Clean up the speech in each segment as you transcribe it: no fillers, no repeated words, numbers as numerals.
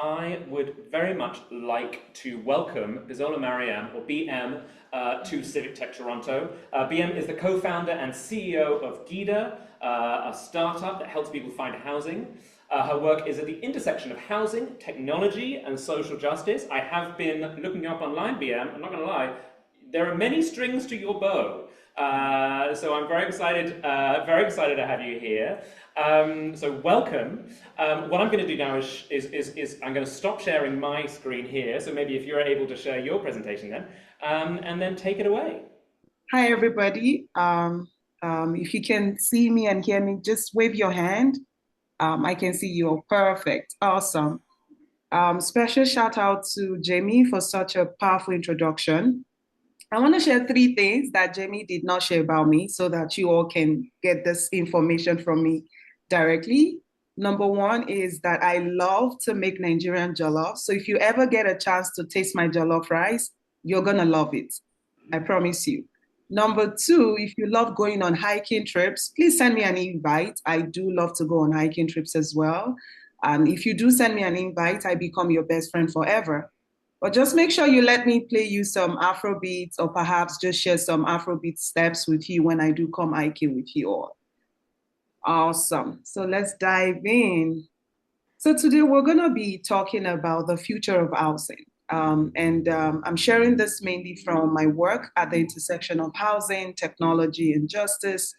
I would very much like to welcome Bisola-Mariam, or BM, to Civic Tech Toronto. BM is the co-founder and CEO of Gida, a startup that helps people find housing. Her work is at the intersection of housing, technology, and social justice. I have been looking you up online, BM. I'm not going to lie, there are many strings to your bow. So I'm very excited to have you here. So welcome. What I'm going to do now is I'm going to stop sharing my screen here. So maybe if you're able to share your presentation then, and then take it away. Hi, everybody. If you can see me and hear me, just wave your hand. I can see you. Perfect. Awesome. Special shout out to Jamie for such a powerful introduction. I want to share three things that Jamie did not share about me so that you all can get this information from me directly. Number one is that I love to make Nigerian jollof. So if you ever get a chance to taste my jollof rice, you're going to love it. I promise you. Number two, if you love going on hiking trips, please send me an invite. I do love to go on hiking trips as well. And if you do send me an invite, I become your best friend forever. But just make sure you let me play you some Afro beats or perhaps just share some Afro beat steps with you when I do come hiking with you all. Awesome. So let's dive in. So today we're going to be talking about the future of housing. I'm sharing this mainly from my work at the intersection of housing, technology, and justice,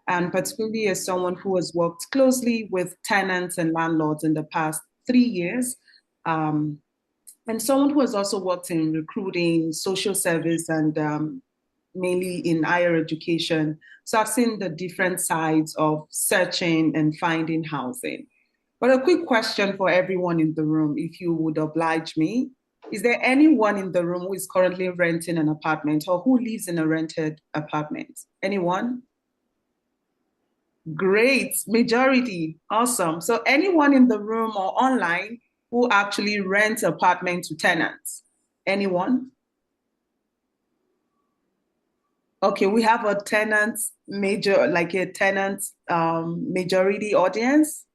and particularly as someone who has worked closely with tenants and landlords in the past 3 years, and someone who has also worked in recruiting, social service, and mainly in higher education. So I've seen the different sides of searching and finding housing. But a quick question for everyone in the room, if you would oblige me. Is there anyone in the room who is currently renting an apartment or who lives in a rented apartment? Anyone? Great, majority. Awesome. So anyone in the room or online who actually rents apartment to tenants? Anyone? Okay, we have a tenant major, like a tenant majority audience.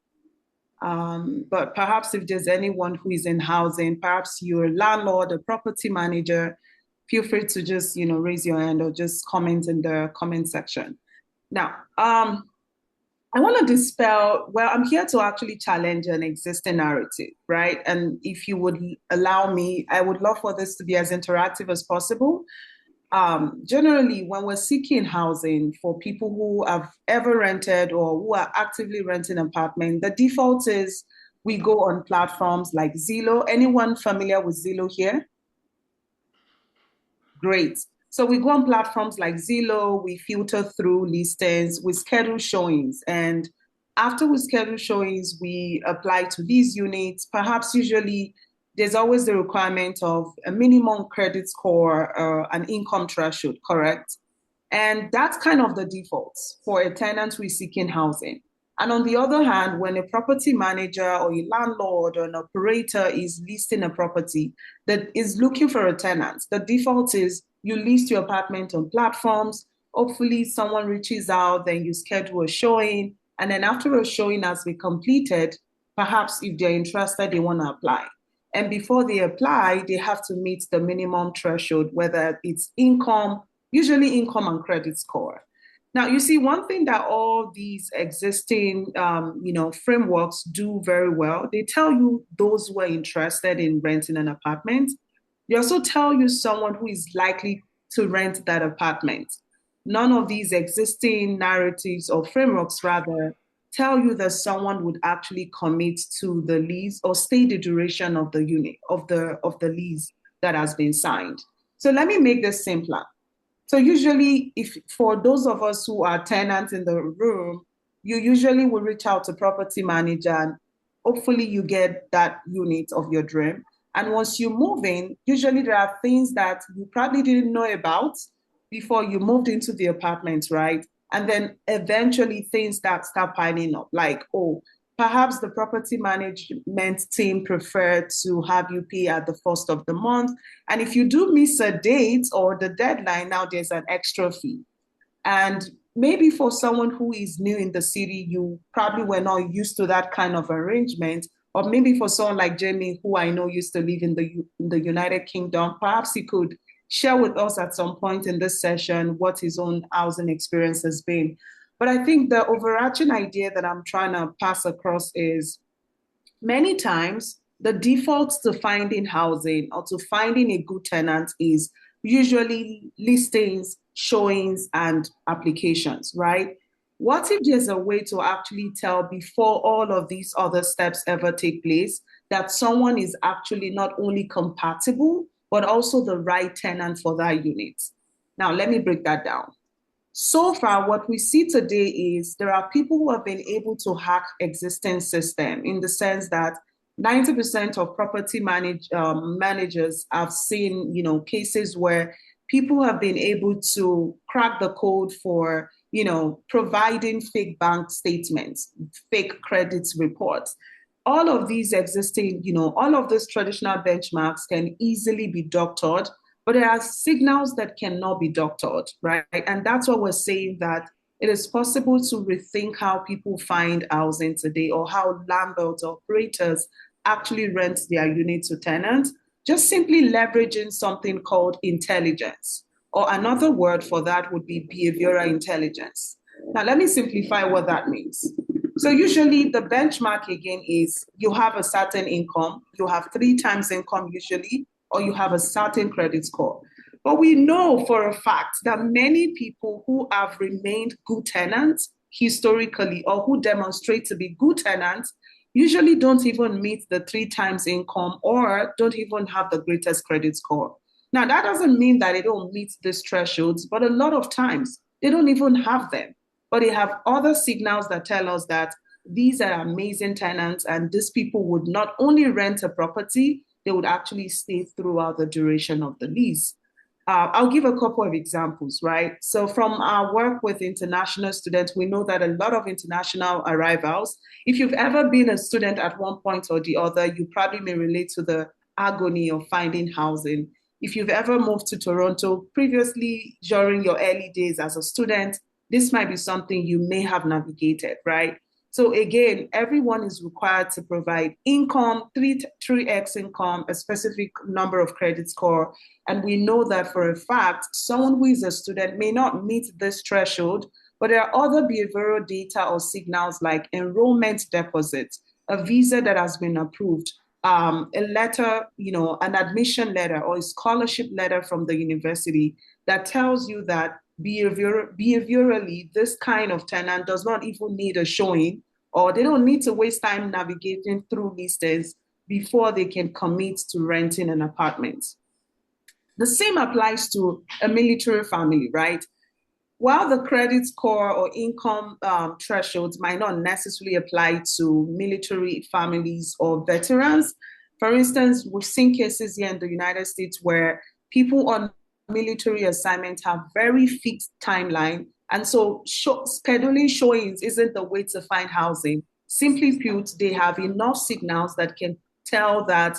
But perhaps if there's anyone who is in housing, perhaps you're a landlord, a property manager, feel free to just, raise your hand or just comment in the comment section. Now, I want to dispel, well, I'm here to actually challenge an existing narrative, right? And if you would allow me, I would love for this to be as interactive as possible. Generally, when we're seeking housing for people who have ever rented or who are actively renting an apartment, the default is we go on platforms like Zillow. Anyone familiar with Zillow here? Great. So we go on platforms like Zillow, we filter through listings, we schedule showings. And after we schedule showings, we apply to these units. Perhaps usually there's always the requirement of a minimum credit score, an income threshold, correct? And that's kind of the default for a tenant who is seeking housing. And on the other hand, when a property manager or a landlord or an operator is listing a property that is looking for a tenant, the default is you list your apartment on platforms. Hopefully, someone reaches out, then you schedule a showing. And then after a showing has been completed, perhaps if they're interested, they want to apply. And before they apply, they have to meet the minimum threshold, whether it's income, usually income and credit score. Now, you see, one thing that all these existing, frameworks do very well, they tell you those who are interested in renting an apartment. They also tell you someone who is likely to rent that apartment. None of these existing narratives or frameworks, rather, tell you that someone would actually commit to the lease or stay the duration of the unit of the lease that has been signed. So let me make this simpler. So usually, if for those of us who are tenants in the room, you usually will reach out to property manager and hopefully you get that unit of your dream. And once you move in, usually there are things that you probably didn't know about before you moved into the apartment, right? And then eventually things that start piling up, like, oh, perhaps the property management team prefer to have you pay at the first of the month. And if you do miss a date or the deadline, now there's an extra fee. And maybe for someone who is new in the city, you probably were not used to that kind of arrangement. Or maybe for someone like Jamie, who I know used to live in the United Kingdom, perhaps he could share with us at some point in this session what his own housing experience has been. But I think the overarching idea that I'm trying to pass across is many times the default to finding housing or to finding a good tenant is usually listings, showings, and applications, right? What if there's a way to actually tell before all of these other steps ever take place that someone is actually not only compatible, but also the right tenant for that unit? Now, let me break that down. So far, what we see today is there are people who have been able to hack existing system in the sense that 90% of managers have seen, cases where people have been able to crack the code for, providing fake bank statements, fake credit reports. All of these existing, all of these traditional benchmarks can easily be doctored, but there are signals that cannot be doctored, right? And that's what we're saying, that it is possible to rethink how people find housing today, or how landlords or operators actually rent their unit to tenants, just simply leveraging something called intelligence. Or another word for that would be behavioral intelligence. Now, let me simplify what that means. So usually the benchmark again is you have a certain income, you have 3 times income usually, or you have a certain credit score. But we know for a fact that many people who have remained good tenants historically, or who demonstrate to be good tenants, usually don't even meet the 3 times income, or don't even have the greatest credit score. Now, that doesn't mean that they don't meet these thresholds, but a lot of times they don't even have them. But they have other signals that tell us that these are amazing tenants, and these people would not only rent a property, they would actually stay throughout the duration of the lease. I'll give a couple of examples, right? So from our work with international students, we know that a lot of international arrivals, if you've ever been a student at one point or the other, you probably may relate to the agony of finding housing. If you've ever moved to Toronto previously during your early days as a student, this might be something you may have navigated, right? So again, everyone is required to provide income, 3x income, a specific number of credit score. And we know that for a fact, someone who is a student may not meet this threshold, but there are other behavioral data or signals like enrollment deposits, a visa that has been approved, a letter, an admission letter or a scholarship letter from the university that tells you that behaviorally, this kind of tenant does not even need a showing, or they don't need to waste time navigating through listings before they can commit to renting an apartment. The same applies to a military family, right? While the credit score or income thresholds might not necessarily apply to military families or veterans, for instance, we've seen cases here in the United States where people on military assignments have very fixed timeline. And so scheduling showings isn't the way to find housing. Simply put, they have enough signals that can tell that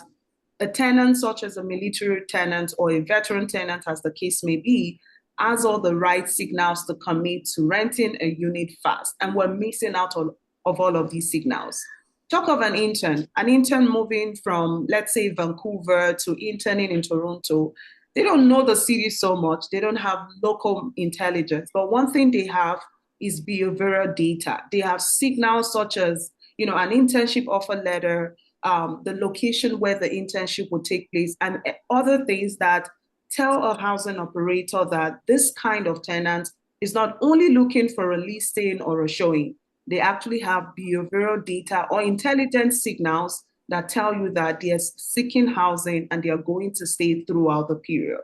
a tenant, such as a military tenant or a veteran tenant, as the case may be, has all the right signals to commit to renting a unit fast. And we're missing out of all of these signals. Talk of an intern moving from, let's say, Vancouver to interning in Toronto. They don't know the city so much. They don't have local intelligence. But one thing they have is behavioral data. They have signals such as, an internship offer letter, the location where the internship will take place, and other things that tell a housing operator that this kind of tenant is not only looking for a listing or a showing, they actually have behavioral data or intelligence signals that tell you that they are seeking housing and they are going to stay throughout the period.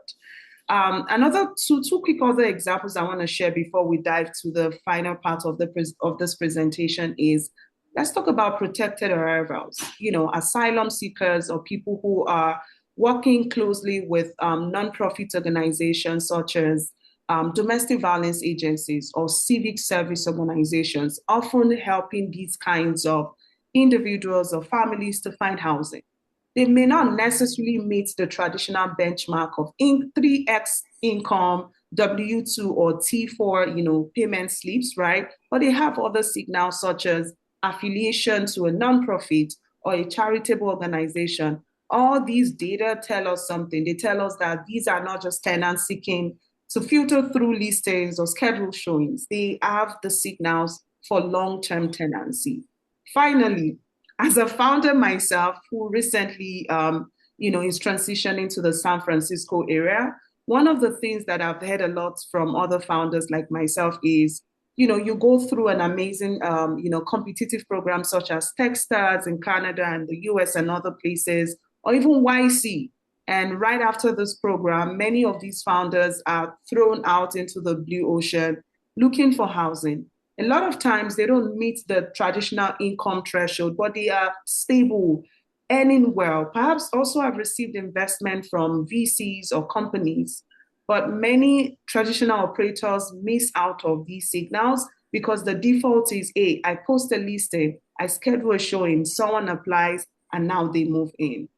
Another two quick other examples I want to share before we dive to the final part of this presentation is, let's talk about protected arrivals, asylum seekers or people who are working closely with nonprofit organizations such as domestic violence agencies or civic service organizations, often helping these kinds of individuals or families to find housing. They may not necessarily meet the traditional benchmark of 3x income, W-2 or T4, payment slips, right? But they have other signals such as affiliation to a nonprofit or a charitable organization, all these data tell us something. They tell us that these are not just tenants seeking to filter through listings or schedule showings. They have the signals for long-term tenancy. Finally, as a founder myself who recently is transitioning to the San Francisco area, one of the things that I've heard a lot from other founders like myself is, you go through an amazing, competitive program such as Techstars in Canada and the US and other places, or even YC. And right after this program, many of these founders are thrown out into the blue ocean looking for housing. A lot of times they don't meet the traditional income threshold, but they are stable, earning well, perhaps also have received investment from VCs or companies. But many traditional operators miss out of these signals because the default is, hey, I post a listing, I schedule a showing, someone applies, and now they move in.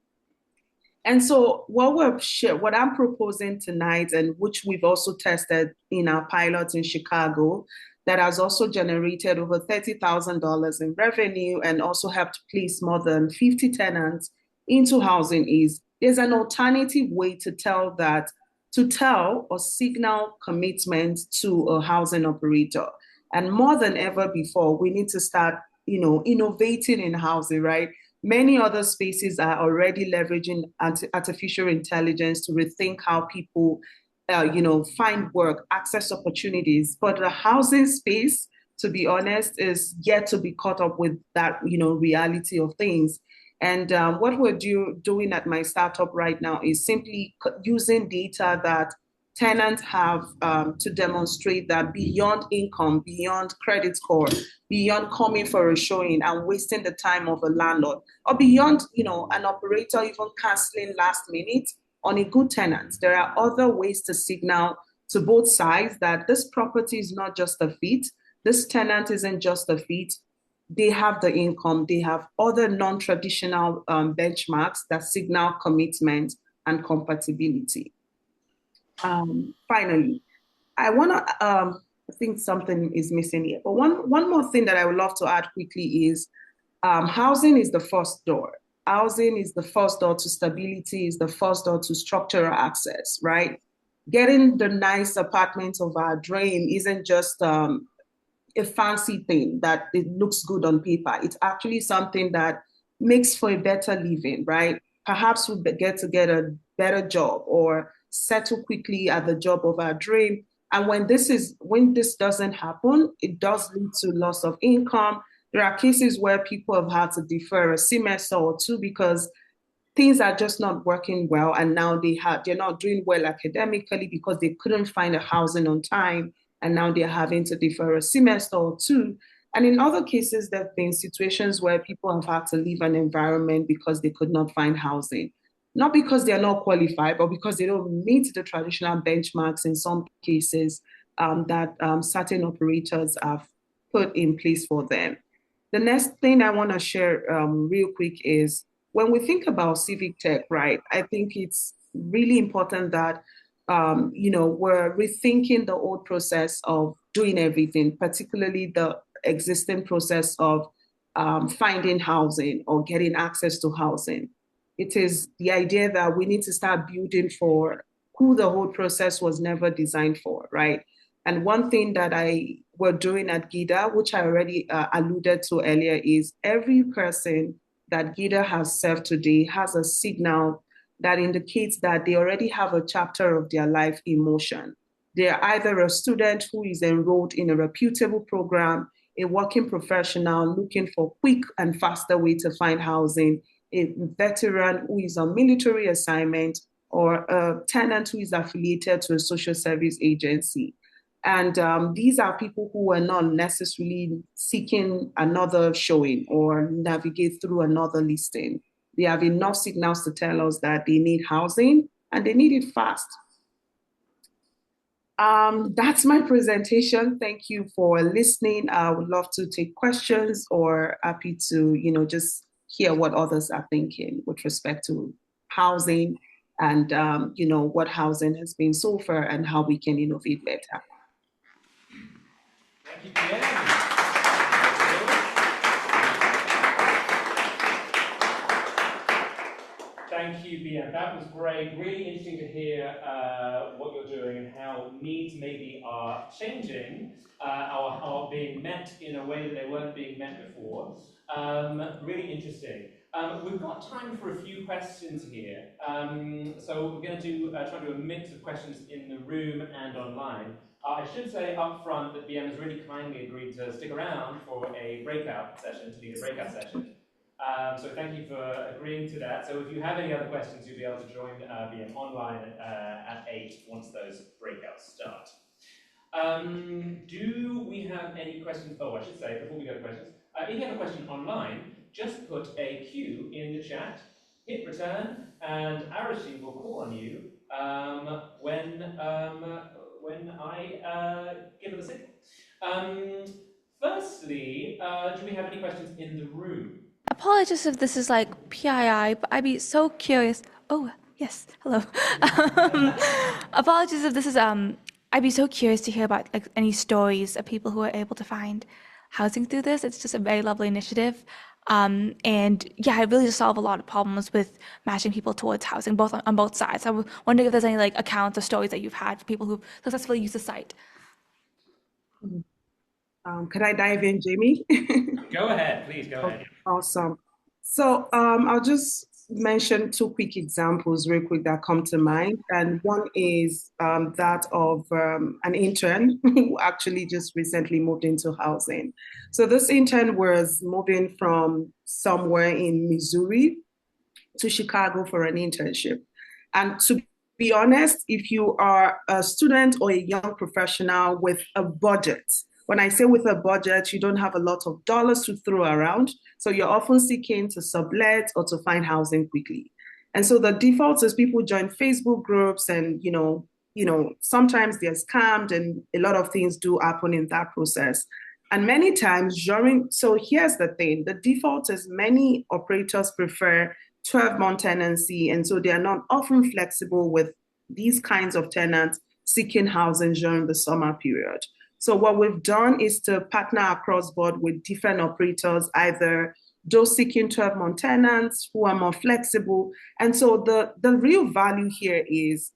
And so what I'm proposing tonight, and which we've also tested in our pilot in Chicago, that has also generated over $30,000 in revenue and also helped place more than 50 tenants into housing, is there's an alternative way to tell or signal commitment to a housing operator. And more than ever before, we need to start, innovating in housing, right? Many other spaces are already leveraging artificial intelligence to rethink how people, find work, access opportunities. But the housing space, to be honest, is yet to be caught up with that, reality of things. And what we're doing at my startup right now is simply using data that tenants have to demonstrate that beyond income, beyond credit score, beyond coming for a showing and wasting the time of a landlord, or beyond, an operator even canceling last minute on a good tenant. There are other ways to signal to both sides that this property is not just a fit, this tenant isn't just a fit. They have the income, they have other non-traditional benchmarks that signal commitment and compatibility. Finally, I want to, I think something is missing here, but one more thing that I would love to add quickly is housing is the first door. Housing is the first door to stability, is the first door to structural access, right? Getting the nice apartment of our dream isn't just a fancy thing that it looks good on paper. It's actually something that makes for a better living, right? Perhaps we get a better job or settle quickly at the job of our dream. And when this doesn't happen, it does lead to loss of income. There are cases where people have had to defer a semester or two because things are just not working well, and now they're not doing well academically because they couldn't find a housing on time, and now they're having to defer a semester or two. And in other cases, there have been situations where people have had to leave an environment because they could not find housing. Not because they're not qualified, but because they don't meet the traditional benchmarks in some cases that certain operators have put in place for them. The next thing I want to share real quick is when we think about civic tech, right? I think it's really important that we're rethinking the old process of doing everything, particularly the existing process of finding housing or getting access to housing. It is the idea that we need to start building for who the whole process was never designed for, right? And one thing that we're doing at Gida, which I already alluded to earlier, is every person that Gida has served today has a signal that indicates that they already have a chapter of their life in motion. They're either a student who is enrolled in a reputable program, a working professional looking for quick and faster way to find housing, a veteran who is on military assignment, or a tenant who is affiliated to a social service agency. And these are people who are not necessarily seeking another showing or navigate through another listing. They have enough signals to tell us that they need housing and they need it fast. That's my presentation. Thank you for listening. I would love to take questions or happy to, just hear what others are thinking with respect to housing and, what housing has been so far and how we can innovate better. Thank you, Jen. Thank you, BM. That was great. Really interesting to hear what you're doing and how needs maybe are changing or are being met in a way that they weren't being met before. Really interesting. We've got time for a few questions here. So we're going to try to do a mix of questions in the room and online. I should say up front that BM has really kindly agreed to stick around for a breakout session, to lead a breakout session. So thank you for agreeing to that. So if you have any other questions, you'll be able to join BM online at 8 once those breakouts start. Do we have any questions? Oh, I should say, before we go to questions, if you have a question online, just put a Q in the chat, hit return, and Arashid will call on you when I give it a signal. Firstly, do we have any questions in the room? Apologies if this is like PII, but I'd be so curious. Oh, yes, hello. Apologies if this is I'd be so curious to hear about like any stories of people who are able to find housing through this. It's just a very lovely initiative. And yeah, it really just solve a lot of problems with matching people towards housing, both on both sides. I wonder if there's any like accounts or stories that you've had for people who successfully use the site. Can I dive in, Jamie? Go ahead, please go ahead. Awesome. So I'll just mention two quick examples real quick that come to mind. And one is that of an intern who actually just recently moved into housing. So this intern was moving from somewhere in Missouri to Chicago for an internship. And to be honest, if you are a student or a young professional with a budget, when I say with a budget, you don't have a lot of dollars to throw around. So you're often seeking to sublet or to find housing quickly. And so the default is people join Facebook groups and, sometimes they're scammed and a lot of things do happen in that process. And many times so here's the thing, the default is many operators prefer 12-month tenancy. And so they are not often flexible with these kinds of tenants seeking housing during the summer period. So what we've done is to partner across board with different operators, either those seeking 12-month tenants who are more flexible. And so the real value here is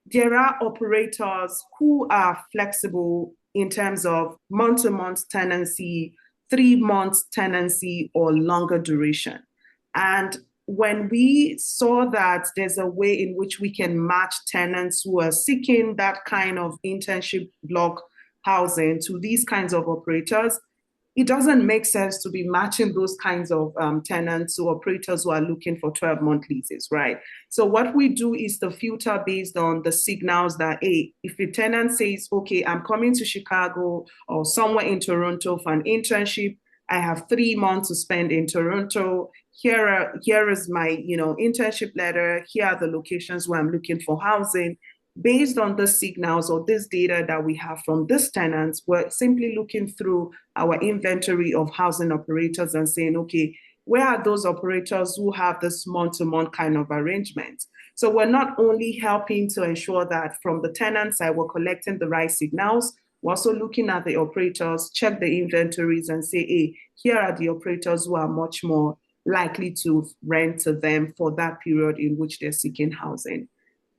there are operators who are flexible in terms of month-to-month tenancy, 3 months tenancy, or longer duration. And when we saw that there's a way in which we can match tenants who are seeking that kind of internship block housing to these kinds of operators, it doesn't make sense to be matching those kinds of tenants to operators who are looking for 12-month leases, right? So what we do is to filter based on the signals that, hey, if a tenant says, okay, I'm coming to Chicago or somewhere in Toronto for an internship, I have 3 months to spend in Toronto. Here is my, internship letter. Here are the locations where I'm looking for housing. Based on the signals or this data that we have from these tenants, we're simply looking through our inventory of housing operators and saying, okay, where are those operators who have this month-to-month kind of arrangement? So we're not only helping to ensure that from the tenant side, we're collecting the right signals, we're also looking at the operators, check the inventories and say, hey, here are the operators who are much more likely to rent to them for that period in which they're seeking housing.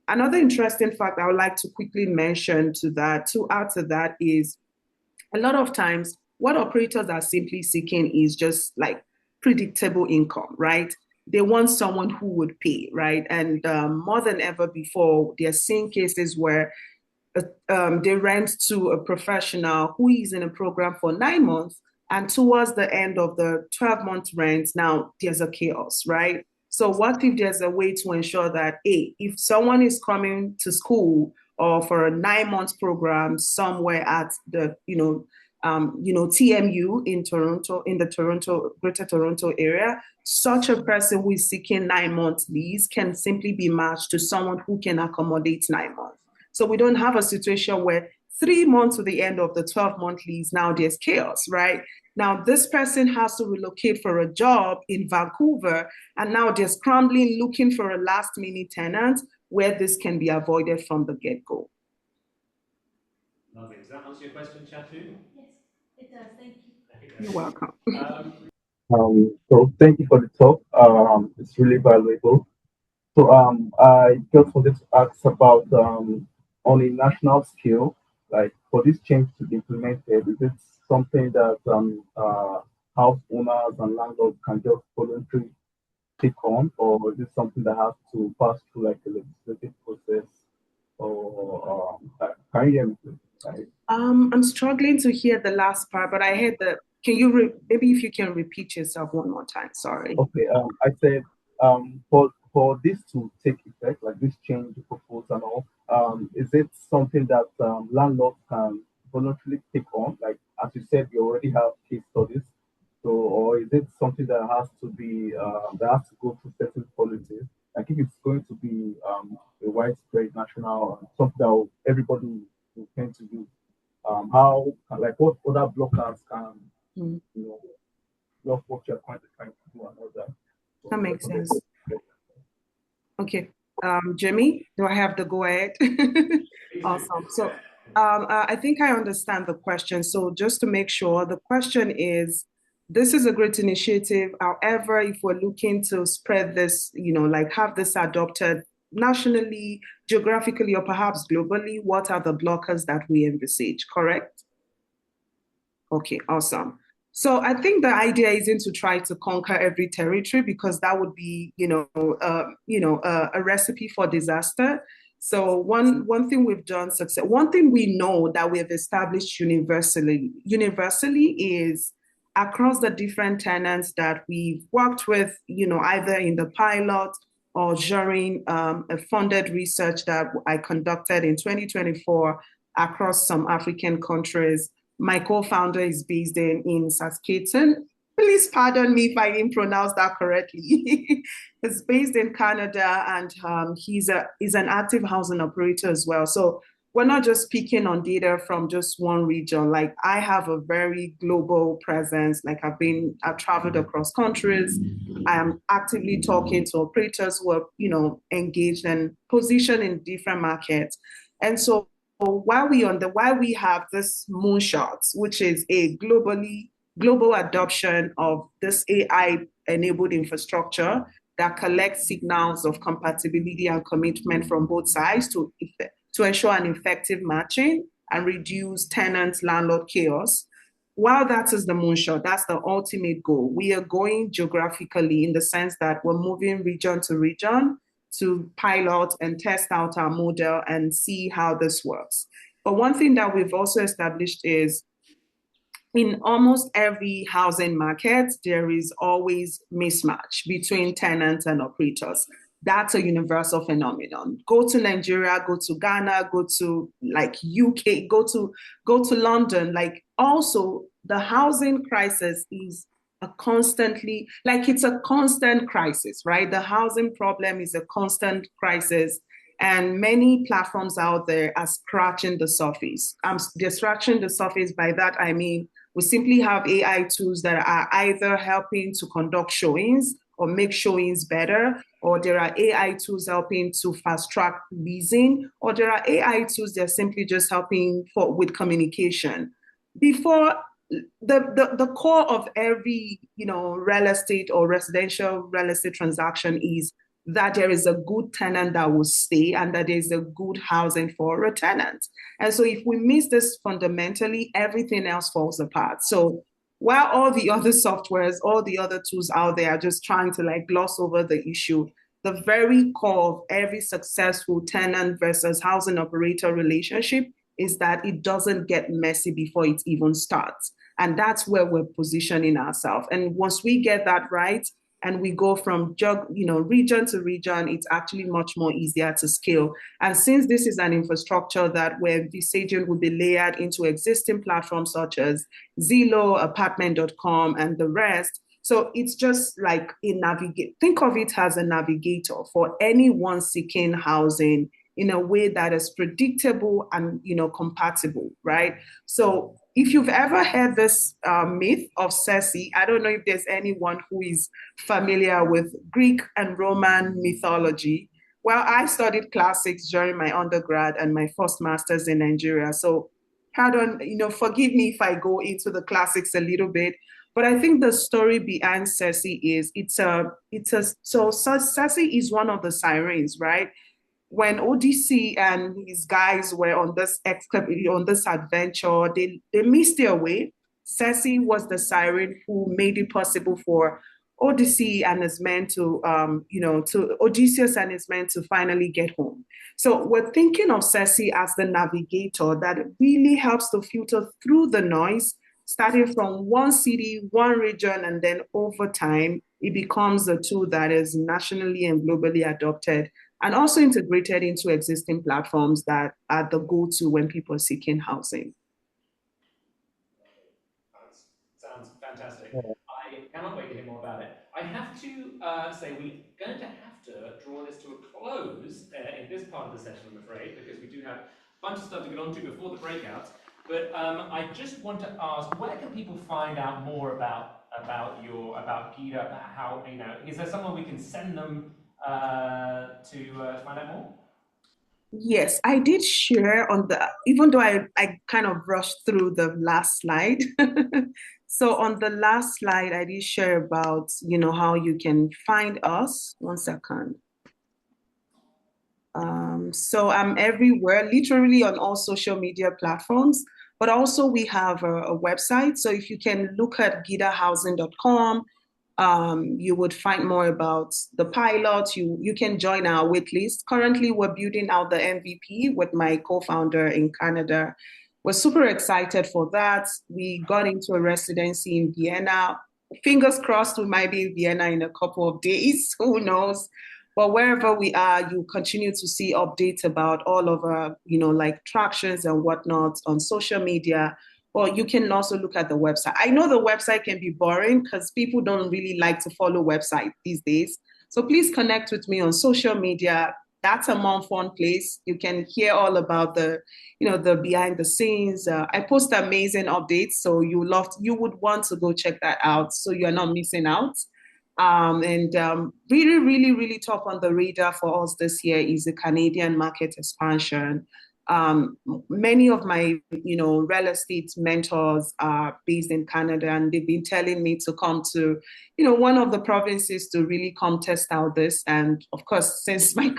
Another interesting fact I would like to quickly mention to add to that is a lot of times what operators are simply seeking is just like predictable income, right? They want someone who would pay, right? And more than ever before, they're seeing cases where they rent to a professional who is in a program for 9 months, and towards the end of the 12-month rent, now there's a chaos, right? So what if there's a way to ensure that, hey, if someone is coming to school or for a 9-month program somewhere at the, TMU in Toronto, in the Greater Toronto area, such a person who is seeking 9-month lease can simply be matched to someone who can accommodate 9 months. So we don't have a situation where 3 months to the end of the 12-month lease, now there's chaos, right? Now this person has to relocate for a job in Vancouver, and now they're scrambling looking for a last-minute tenant where this can be avoided from the get-go. Lovely. Does that answer your question, Chatu? Yes, it does. Thank you. You're welcome. So thank you for the talk. It's really valuable. So I just wanted to ask about on a national scale, like for this change to be implemented, is it something that house owners and landlords can just voluntarily take on, or is it something that has to pass through like a legislative process? Or can you hear me? Please? I'm struggling to hear the last part, but I heard the. Can you maybe if you can repeat yourself one more time? Sorry. Okay, I said for this to take effect, like this change proposal and all, is it something that landlords can voluntarily take on? Like as you said, you already have case studies, so or is it something that has to be that has to go through certain policies? Like if it's going to be a widespread national something that everybody will tend to use, how like what other blockers can Mm, you know block what you're trying to do and all that? that So makes sense. Okay. Jimmy, do I have the go ahead? Awesome. So I think I understand the question. So just to make sure, the question is, this is a great initiative. However, if we're looking to spread this, like have this adopted nationally, geographically, or perhaps globally, what are the blockers that we envisage, correct? Okay, awesome. So I think the idea isn't to try to conquer every territory because that would be, a recipe for disaster. So one thing we've done success, one thing we know that we have established universally is across the different tenants that we've worked with, either in the pilot or during a funded research that I conducted in 2024 across some African countries. My co-founder is based in Saskatoon. Please pardon me if I didn't pronounce that correctly. He's based in Canada, and he's an active housing operator as well. So we're not just picking on data from just one region. Like I have a very global presence. Like I've traveled across countries. I am actively talking to operators who are, engaged and positioned in different markets. And so while we have this moonshot, which is a global adoption of this AI enabled infrastructure that collects signals of compatibility and commitment from both sides to ensure an effective matching and reduce tenant landlord chaos. While that is the moonshot, that's the ultimate goal. We are going geographically in the sense that we're moving region to region to pilot and test out our model and see how this works. But one thing that we've also established is in almost every housing market, there is always mismatch between tenants and operators. That's a universal phenomenon. Go to Nigeria, go to Ghana, go to like UK, go to London. Like also the housing crisis is it's a constant crisis, right? The housing problem is a constant crisis. And many platforms out there are scratching the surface. They're scratching the surface. By that, I mean, we simply have AI tools that are either helping to conduct showings or make showings better, or there are AI tools helping to fast track leasing, or there are AI tools that are simply just helping with communication. Before the core of every real estate or residential real estate transaction is that there is a good tenant that will stay and that there is a good housing for a tenant. And so if we miss this fundamentally, everything else falls apart. So while all the other softwares, all the other tools out there are just trying to like gloss over the issue, the very core of every successful tenant versus housing operator relationship is that it doesn't get messy before it even starts. And that's where we're positioning ourselves. And once we get that right, and we go from region to region, it's actually much more easier to scale. And since this is an infrastructure that we're envisaging will be layered into existing platforms such as Zillow, apartment.com, and the rest. So it's just like think of it as a navigator for anyone seeking housing in a way that is predictable and compatible, right? So if you've ever heard this myth of Circe, I don't know if there's anyone who is familiar with Greek and Roman mythology. Well, I studied classics during my undergrad and my first master's in Nigeria. So pardon, forgive me if I go into the classics a little bit. But I think the story behind Ceci is so Ceci is one of the sirens, right? When ODC and his guys were on this adventure, they missed their way. Ceci was the siren who made it possible for Odyssey and his men to, to Odysseus and his men to finally get home. So we're thinking of Ceci as the navigator that really helps to filter through the noise, starting from one city, one region, and then over time, it becomes a tool that is nationally and globally adopted and also integrated into existing platforms that are the go-to when people are seeking housing. Sounds fantastic. Yeah. I cannot wait to hear more about it. I have to say we're going to have to draw this to a close in this part of the session, I'm afraid, because we do have a bunch of stuff to get onto before the breakouts. But I just want to ask, where can people find out more about Gida? About how, is there someone we can send them to find out more? Yes, I did share even though I kind of rushed through the last slide. So on the last slide, I did share about, how you can find us. One second. So I'm everywhere, literally on all social media platforms, but also we have a website. So if you can look at gidahousing.com, you would find more about the pilot. You can join our wait list. Currently, we're building out the MVP with my co-founder in Canada. We're super excited for that. We got into a residency in Vienna. Fingers crossed, we might be in Vienna in a couple of days. Who knows? But wherever we are, you continue to see updates about all of our, like tractions and whatnot on social media. Or you can also look at the website. I know the website can be boring because people don't really like to follow websites these days. So please connect with me on social media. That's a more fun place. You can hear all about the behind the scenes. I post amazing updates, so you would want to go check that out, so you're not missing out. And really, really, really top on the radar for us this year is the Canadian market expansion. Many of my, real estate mentors are based in Canada, and they've been telling me to come to, one of the provinces to really come test out this. And of course, since my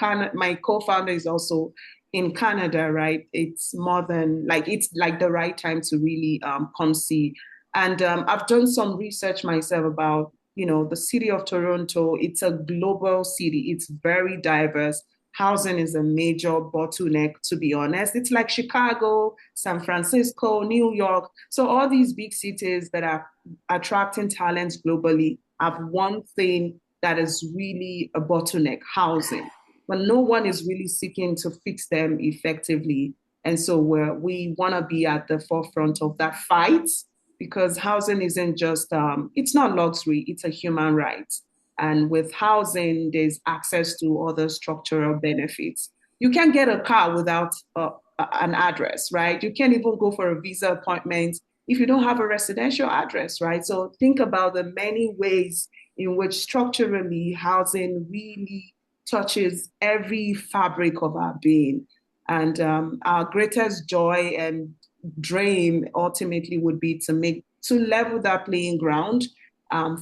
co-founder is also in Canada, right? It's like the right time to really come see. And I've done some research myself about, the city of Toronto. It's a global city. It's very diverse. Housing is a major bottleneck, to be honest. It's like Chicago, San Francisco, New York. So all these big cities that are attracting talents globally have one thing that is really a bottleneck: housing. But no one is really seeking to fix them effectively. And so we want to be at the forefront of that fight, because housing isn't just, it's not luxury, it's a human right. And with housing, there's access to other structural benefits. You can't get a car without an address, right? You can't even go for a visa appointment if you don't have a residential address, right? So think about the many ways in which structurally housing really touches every fabric of our being. And our greatest joy and dream ultimately would be to level that playing ground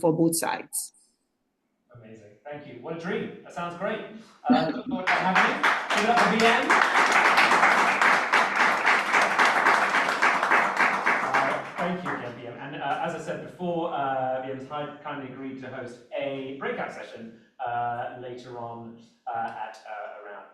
for both sides. Amazing. Thank you. What a dream. That sounds great. Look forward to having you. Give it up for BM. Thank you again, BM. And as I said before, BM's kindly agreed to host a breakout session later on at around